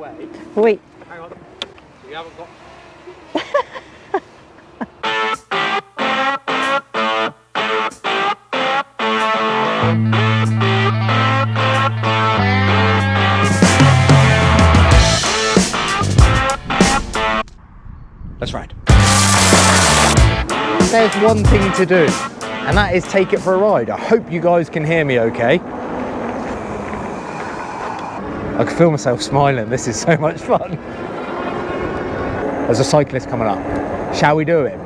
way. Wait. Hang on. We haven't got... Let's ride. There's one thing to do, and that is take it for a ride. I hope you guys can hear me okay. I can feel myself smiling. This is so much fun. There's a cyclist coming up. Shall we do it?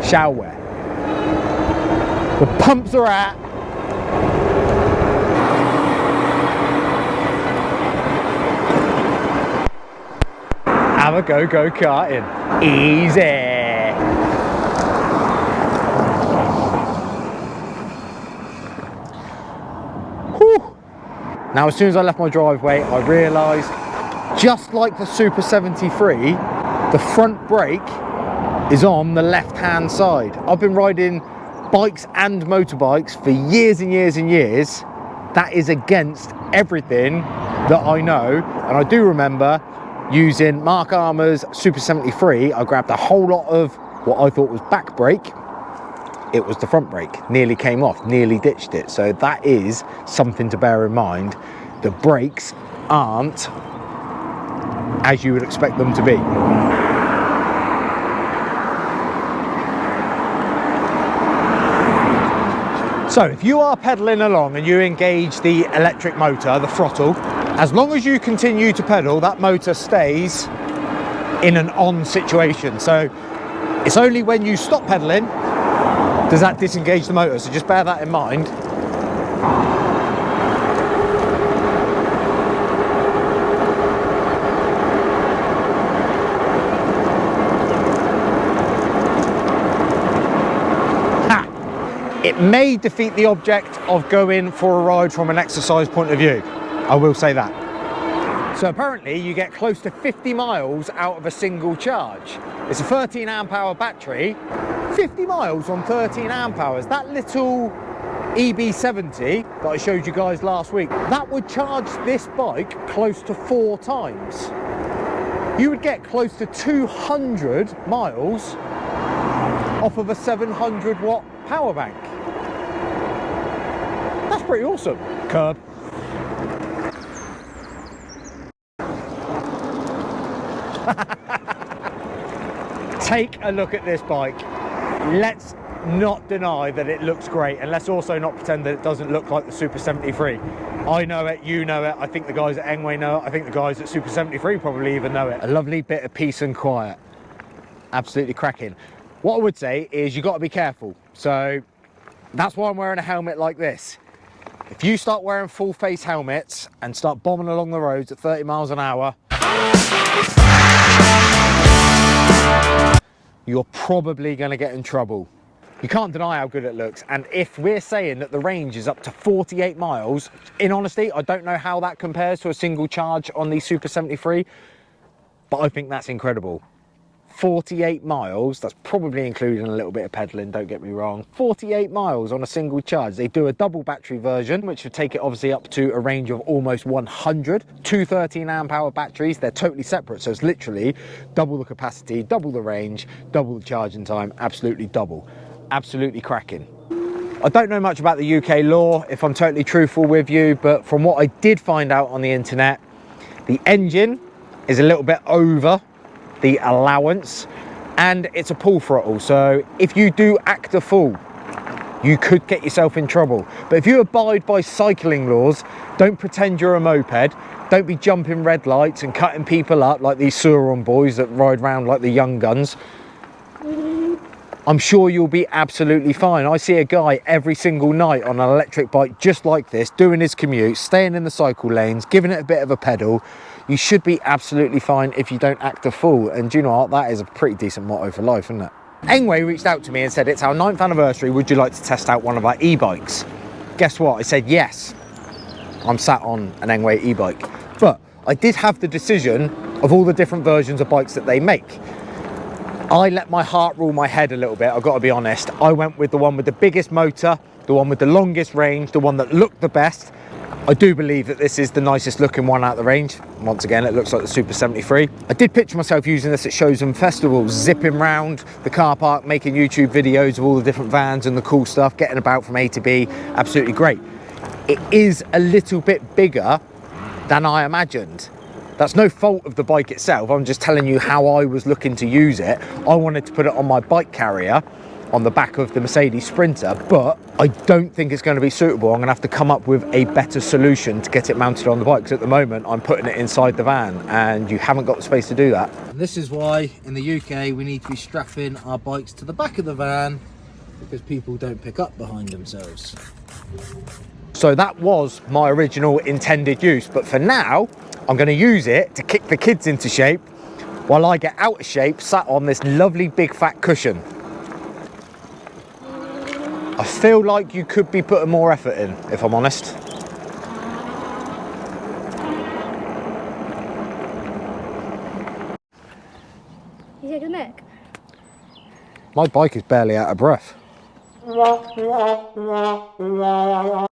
Shall we? The pumps are at. Have a go karting. Easy. Whew. Now, as soon as I left my driveway, I realised, just like the Super 73, the front brake is on the left-hand side. I've been riding bikes and motorbikes for years and years and years. That is against everything that I know. And I do remember using Mark Armour's Super 73, I grabbed a whole lot of what I thought was back brake. It was the front brake. Nearly came off, nearly ditched it. So that is something to bear in mind. The brakes aren't as you would expect them to be. So if you are pedaling along and you engage the electric motor, the throttle, as long as you continue to pedal, that motor stays in an on situation. So it's only when you stop pedaling does that disengage the motor. So just bear that in mind. It may defeat the object of going for a ride from an exercise point of view. I will say that. So apparently you get close to 50 miles out of a single charge. It's a 13 amp hour battery. 50 miles on 13 amp hours. That little EB70 that I showed you guys last week, that would charge this bike close to 4 times. You would get close to 200 miles off of a 700 watt power bank. That's pretty awesome. Curb. Take a look at this bike. Let's not deny that it looks great, and let's also not pretend that it doesn't look like the Super 73. I know it, you know it, I think the guys at Engwe know it, I think the guys at Super 73 probably even know it. A lovely bit of peace and quiet. Absolutely cracking. What I would say is you've got to be careful. So that's why I'm wearing a helmet like this. If you start wearing full face helmets and start bombing along the roads at 30 miles an hour, you're probably going to get in trouble. You can't deny how good it looks. And if we're saying that the range is up to 48 miles, in honesty, I don't know how that compares to a single charge on the Super 73, but I think that's incredible. 48 miles, that's probably including a little bit of pedaling, don't get me wrong. 48 miles on a single charge. They do a double battery version, which would take it obviously up to a range of almost 100. Two 13 amp hour batteries, they're totally separate. So it's literally double the capacity, double the range, double the charging time, absolutely double. Absolutely cracking. I don't know much about the UK law, if I'm totally truthful with you, but from what I did find out on the internet, the engine is a little bit over the allowance, and it's a pull throttle, so if you do act a fool, you could get yourself in trouble. But if you abide by cycling laws, don't pretend you're a moped, don't be jumping red lights and cutting people up like these Sauron boys that ride around like the young guns, I'm sure you'll be absolutely fine. I see a guy every single night on an electric bike just like this, doing his commute, staying in the cycle lanes, giving it a bit of a pedal. You should be absolutely fine if you don't act a fool. And do you know what? That is a pretty decent motto for life, isn't it? Engwe reached out to me and said, it's our 9th anniversary. Would you like to test out one of our e-bikes? Guess what? I said, yes. I'm sat on an Engwe e-bike. But I did have the decision of all the different versions of bikes that they make. I let my heart rule my head a little bit, I've got to be honest. I went with the one with the biggest motor, the one with the longest range, the one that looked the best, I do believe that this is the nicest looking one out of the range. Once again, it looks like the Super 73. I did picture myself using this at shows and festivals, zipping round the car park, making YouTube videos of all the different vans and the cool stuff, getting about from A to B. Absolutely great. It is a little bit bigger than I imagined. That's no fault of the bike itself. I'm just telling you how I was looking to use it. I wanted to put it on my bike carrier on the back of the Mercedes Sprinter, but I don't think it's going to be suitable. I'm going to have to come up with a better solution to get it mounted on the bike, because at the moment I'm putting it inside the van and you haven't got the space to do that. And this is why in the UK we need to be strapping our bikes to the back of the van, because people don't pick up behind themselves. So that was my original intended use, but for now I'm going to use it to kick the kids into shape while I get out of shape sat on this lovely big fat cushion. I feel like you could be putting more effort in, if I'm honest. You taking a mic? My bike is barely out of breath.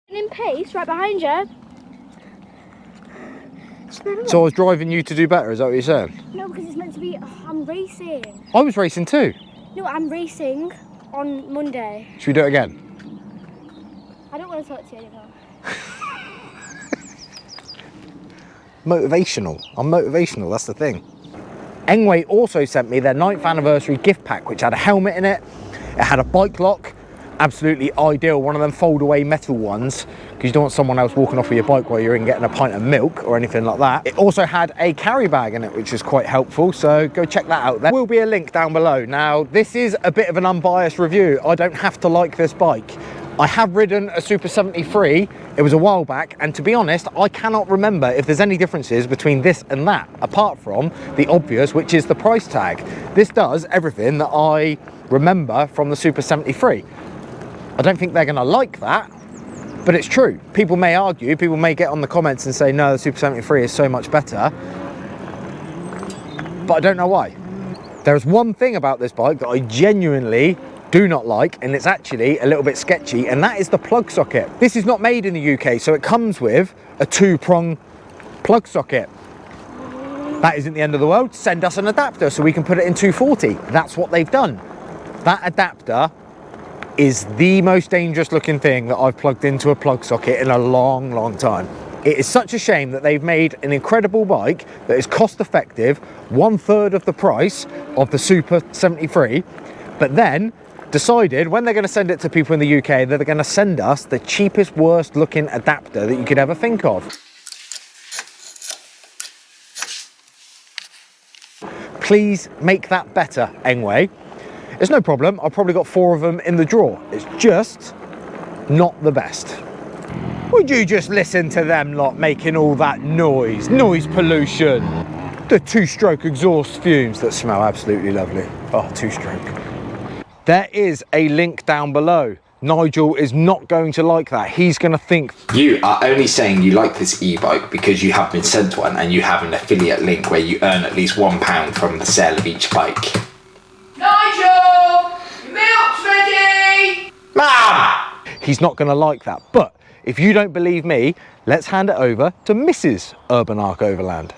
In pace, right behind you. So I was driving you to do better, is that what you're saying? No, because it's meant to be, I'm racing. I was racing too. No, I'm racing on Monday. Should we do it again? I don't want to talk to you anymore. Motivational. I'm motivational, that's the thing. Engwe also sent me their 9th anniversary gift pack, which had a helmet in it. It had a bike lock. Absolutely ideal, one of them fold away metal ones, because you don't want someone else walking off with your bike while you're in getting a pint of milk or anything like that. It also had a carry bag in it, which is quite helpful, so go check that out. There will be a link down below. Now, this is a bit of an unbiased review. I don't have to like this bike. I have ridden a Super 73, it was a while back, and to be honest, I cannot remember if there's any differences between this and that, apart from the obvious, which is the price tag. This does everything that I remember from the Super 73. I don't think they're gonna like that, but it's true. People may argue, people may get on the comments and say, no, the Super 73 is so much better, but I don't know why. There's one thing about this bike that I genuinely do not like, and it's actually a little bit sketchy, and that is the plug socket. This is not made in the UK, so it comes with a 2-prong plug socket. That isn't the end of the world. Send us an adapter so we can put it in 240. That's what they've done. That adapter is the most dangerous looking thing that I've plugged into a plug socket in a long, long time. It is such a shame that they've made an incredible bike that is cost effective, 1/3 of the price of the Super 73, but then decided when they're going to send it to people in the UK that they're going to send us the cheapest, worst looking adapter that you could ever think of. Please make that better, Engwe. It's no problem, I've probably got 4 of them in the drawer. It's just not the best. Would you just listen to them lot making all that noise? Noise pollution. The 2-stroke exhaust fumes that smell absolutely lovely. Oh, 2-stroke. There is a link down below. Nigel is not going to like that. He's going to think you are only saying you like this e-bike because you have been sent one and you have an affiliate link where you earn at least £1 from the sale of each bike. Nigel! Your milk's ready! Mum! He's not going to like that. But if you don't believe me, let's hand it over to Mrs. Urban Arc Overland.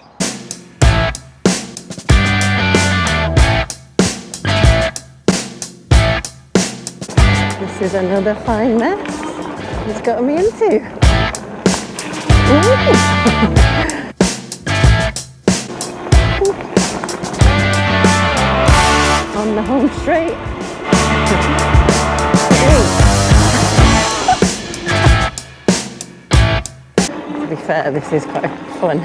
This is another fine mess he's got me into. On the home straight. To be fair, this is quite fun.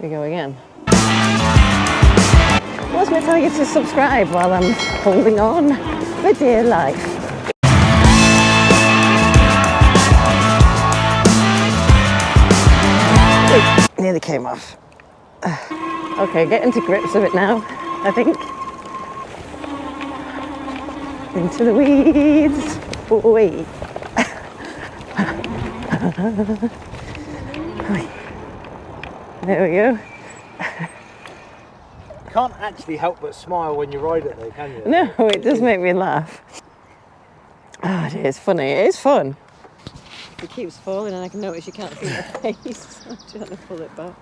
We go again. What's me telling you to subscribe while I'm holding on for dear life? Nearly came off. Okay, getting to grips with it now, I think. Into the weeds. Wait. There we go. can't actually help but smile when you ride it though, can you? No, it does make me laugh. Oh dear, it's funny. It is fun. It keeps falling and I can notice you can't see my face. I'm trying to pull it back.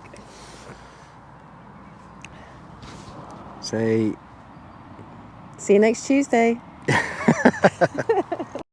Say... See you next Tuesday.